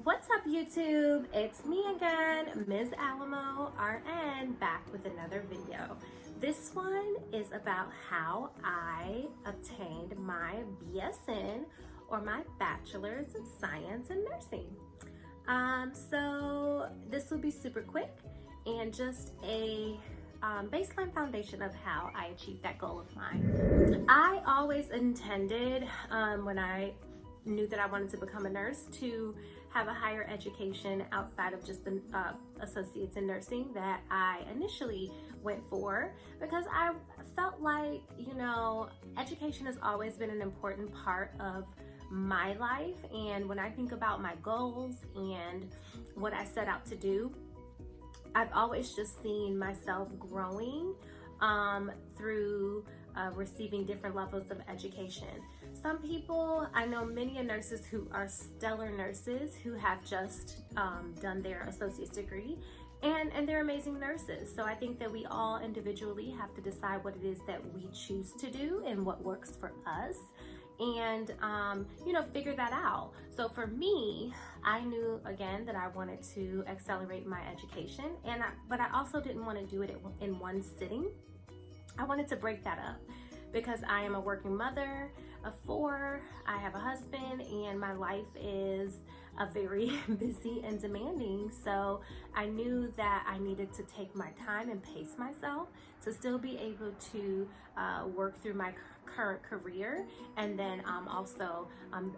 What's up, YouTube? It's me again, Ms. Alamo RN, back with another video. This one is about how I obtained my BSN, or my Bachelor's of Science in Nursing. So this will be super quick and just a baseline foundation of how I achieved that goal of mine. I always intended, when I knew that I wanted to become a nurse, to have a higher education outside of just the associates in nursing that I initially went for, because I felt like, education has always been an important part of my life. And when I think about my goals and what I set out to do, I've always just seen myself growing through receiving different levels of education. Some people, I know many nurses who are stellar nurses who have just done their associate's degree, and they're amazing nurses. So I think that we all individually have to decide what it is that we choose to do and what works for us, and figure that out. So for me, I knew again that I wanted to accelerate my education, but I also didn't want to do it in one sitting. I wanted to break that up because I am a working mother of 4. I have a husband, and my life is very busy and demanding. So I knew that I needed to take my time and pace myself to still be able to work through my current career, and then also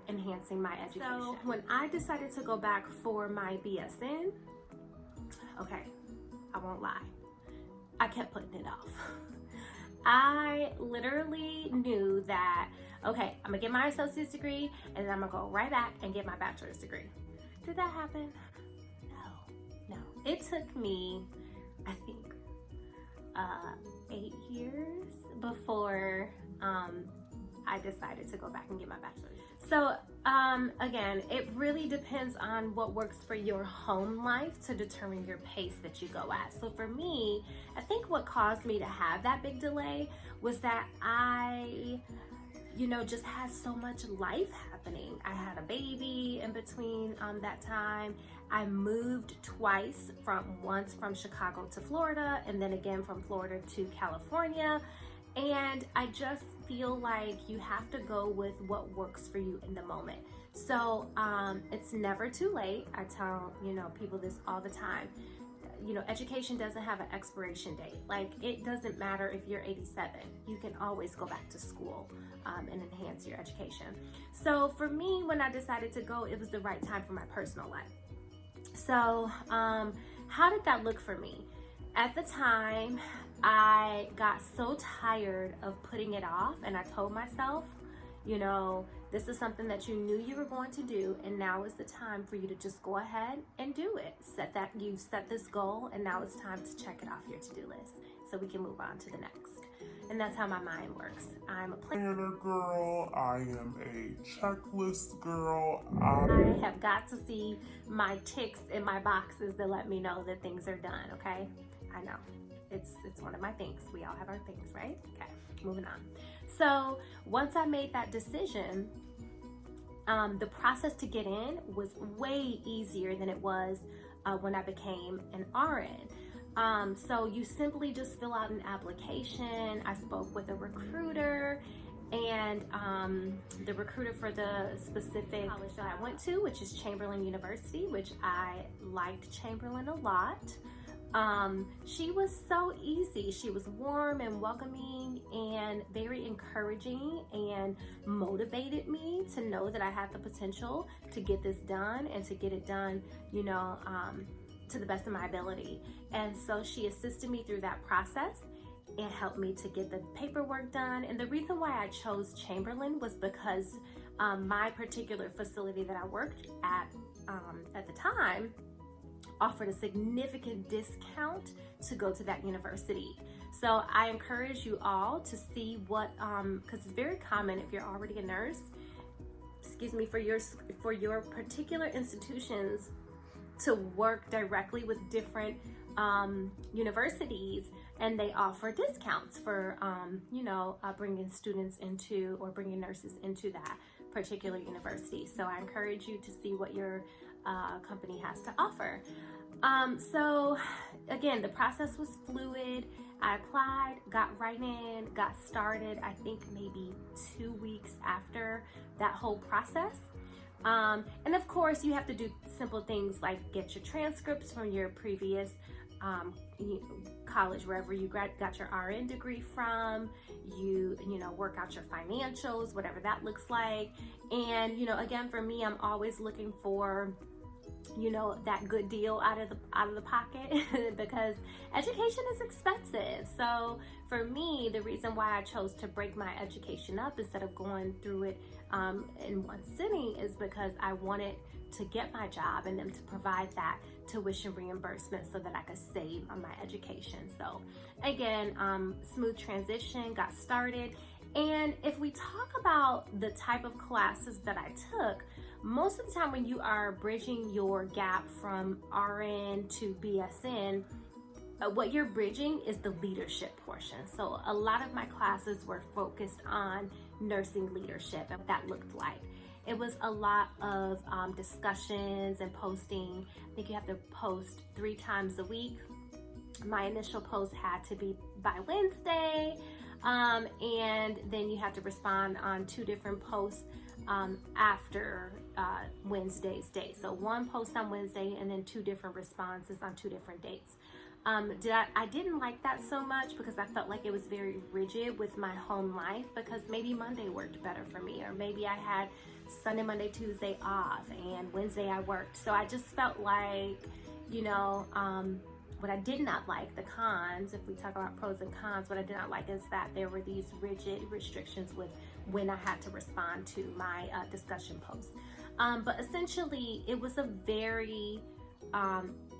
enhancing my education. So when I decided to go back for my BSN, okay, I won't lie, I kept putting it off. I literally knew that, okay, I'm gonna get my associate's degree and then I'm gonna go right back and get my bachelor's degree. Did that happen? No. It took me, I think, 8 years before I decided to go back and get my bachelor's. So again, it really depends on what works for your home life to determine your pace that you go at. So for me, I think what caused me to have that big delay was that I just had so much life happening. I had a baby in between that time. I moved twice, once from Chicago to Florida, and then again from Florida to California. And I just feel like you have to go with what works for you in the moment. So it's never too late. I tell people this all the time. Education doesn't have an expiration date. Like, it doesn't matter if you're 87. You can always go back to school and enhance your education. So for me, when I decided to go, it was the right time for my personal life. So how did that look for me? At the time, I got so tired of putting it off, and I told myself, this is something that you knew you were going to do, and now is the time for you to just go ahead and do it. You've set this goal, and now it's time to check it off your to-do list so we can move on to the next. And that's how my mind works. I'm a planner girl. I am a checklist girl. I have got to see my ticks in my boxes that let me know that things are done, okay? I know. It's one of my things. We all have our things, right? Okay, moving on. So once I made that decision, the process to get in was way easier than it was when I became an RN. So you simply just fill out an application. I spoke with a recruiter, and the recruiter for the specific college that I went to, which is Chamberlain University, which I liked Chamberlain a lot. She was so easy. She was warm and welcoming and very encouraging, and motivated me to know that I had the potential to get this done and to get it done, to the best of my ability. And so she assisted me through that process and helped me to get the paperwork done. And the reason why I chose Chamberlain was because my particular facility that I worked at the time offered a significant discount to go to that university. So I encourage you all to see what, because it's very common if you're already a nurse, for your particular institutions to work directly with different universities, and they offer discounts for bringing students into, or bringing nurses into that particular university. So I encourage you to see what your company has to offer. So again, the process was fluid. I applied, got right in, got started, I think maybe 2 weeks after that whole process. And of course, you have to do simple things like get your transcripts from your previous college, wherever you got your RN degree from, you know, work out your financials, whatever that looks like. And, you know, again, for me, I'm always looking for, you know, that good deal out of the pocket because education is expensive. So for me, the reason why I chose to break my education up instead of going through it in one sitting is because I wanted to get my job and them to provide that tuition reimbursement so that I could save on my education. So again, smooth transition, got started. And if we talk about the type of classes that I took, most of the time when you are bridging your gap from RN to BSN, what you're bridging is the leadership portion. So a lot of my classes were focused on nursing leadership and what that looked like. It was a lot of discussions and posting. I think you have to post 3 times a week. My initial post had to be by Wednesday, and then you have to respond on 2 different posts after Wednesday's date. So 1 post on Wednesday and then 2 different responses on 2 different dates. I didn't like that so much because I felt like it was very rigid with my home life, because maybe Monday worked better for me, or maybe I had Sunday, Monday, Tuesday off and Wednesday I worked. So I just felt like, you know, what I did not like, the cons, if we talk about pros and cons, what I did not like is that there were these rigid restrictions with when I had to respond to my discussion posts. But essentially, it was a very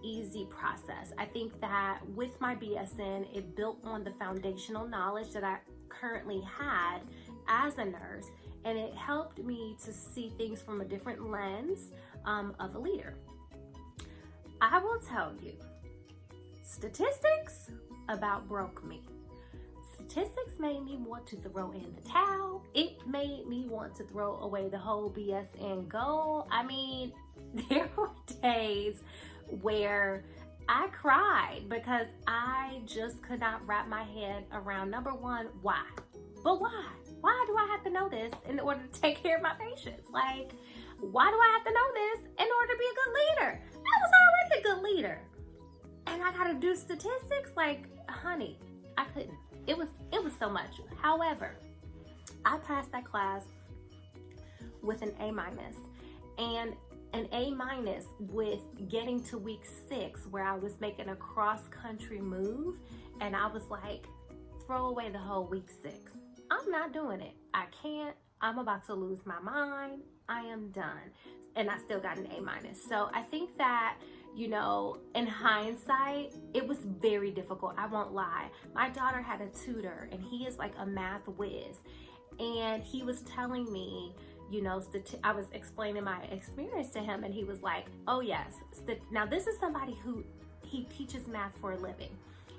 easy process. I think that with my BSN, it built on the foundational knowledge that I currently had as a nurse, and it helped me to see things from a different lens of a leader. I will tell you, statistics about broke me. Statistics made me want to throw in the towel. It made me want to throw away the whole BSN goal. I mean, there were days where I cried because I just could not wrap my head around, number one, why? But why? Why do I have to know this in order to take care of my patients? Like, why do I have to know this in order to be a good leader? I was already a good leader. And I gotta do statistics? Like, honey, I couldn't. It was so much. However, I passed that class with an A-, and an A- with getting to week 6, where I was making a cross-country move, and I was like, throw away the whole week 6. I'm not doing it. I can't. I'm about to lose my mind. I am done. And I still got an A-. So I think that, you know, in hindsight, it was very difficult. I won't lie. My daughter had a tutor, and he is like a math whiz. And he was telling me, you know, I was explaining my experience to him, and he was like, oh yes. Now this is somebody who, he teaches math for a living.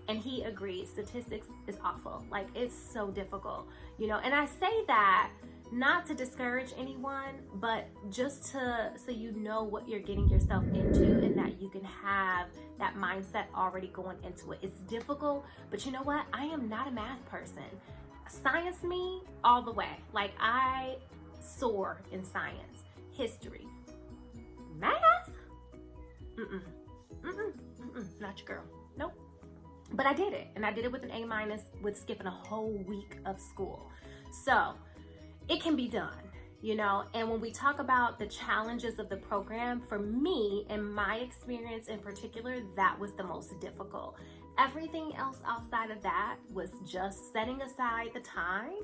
And he agrees, statistics is awful. Like, it's so difficult, you know. And I say that not to discourage anyone, but just so you know what you're getting yourself into, and that you can have that mindset already going into it. It's difficult, but you know what? I am not a math person. Science me all the way. Like, I soar in science, history, math. Not your girl. Nope. But I did it, and I did it with an A- with skipping a whole week of school. So it can be done, you know. And when we talk about the challenges of the program, for me, in my experience in particular, that was the most difficult. Everything else outside of that was just setting aside the time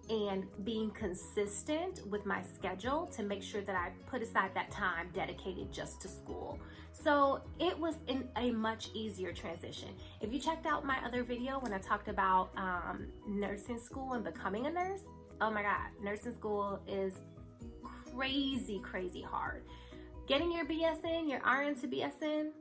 and being consistent with my schedule to make sure that I put aside that time dedicated just to school. So it was in a much easier transition. If you checked out my other video when I talked about nursing school and becoming a nurse, oh my God, nursing school is crazy, crazy hard. Getting your BSN, your RN to BSN,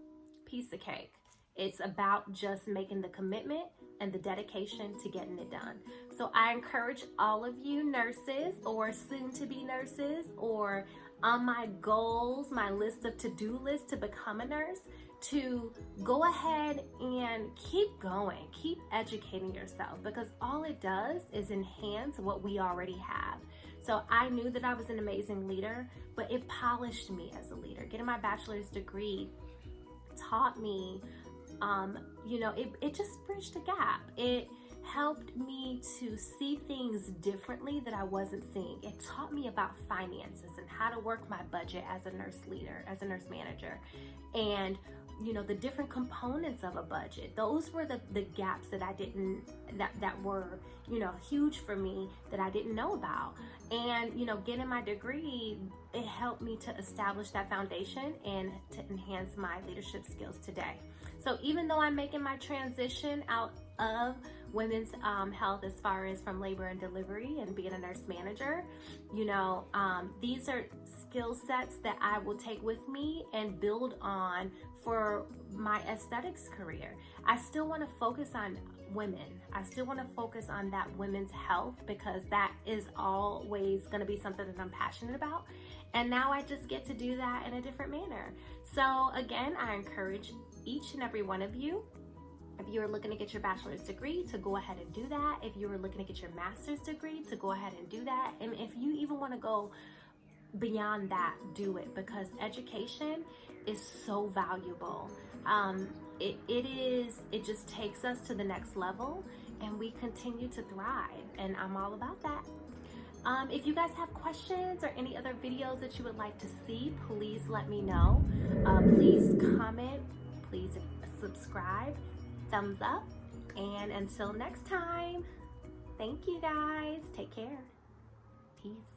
piece of cake. It's about just making the commitment and the dedication to getting it done. So I encourage all of you nurses or soon to be nurses or on my goals, my list of to-do list to become a nurse, to go ahead and keep going, keep educating yourself, because all it does is enhance what we already have. So I knew that I was an amazing leader, but it polished me as a leader. Getting my bachelor's degree taught me, it just bridged the gap. It helped me to see things differently that I wasn't seeing. It taught me about finances and how to work my budget as a nurse leader, as a nurse manager, and the different components of a budget. Those were the gaps that I didn't, that were, huge for me, that I didn't know about. And, getting my degree, it helped me to establish that foundation and to enhance my leadership skills today. So even though I'm making my transition out of women's health, as far as from labor and delivery and being a nurse manager, these are skill sets that I will take with me and build on for my aesthetics career. I still want to focus on women. I still want to focus on that women's health, because that is always going to be something that I'm passionate about. And now I just get to do that in a different manner. So again, I encourage each and every one of you, if you're looking to get your bachelor's degree, to go ahead and do that. If you were looking to get your master's degree, to go ahead and do that. And if you even want to go beyond that, do it, because education is so valuable. It just takes us to the next level, and we continue to thrive, and I'm all about that. If you guys have questions or any other videos that you would like to see, please let me know. Please comment, please subscribe, thumbs up, and until next time, thank you guys. Take care. Peace.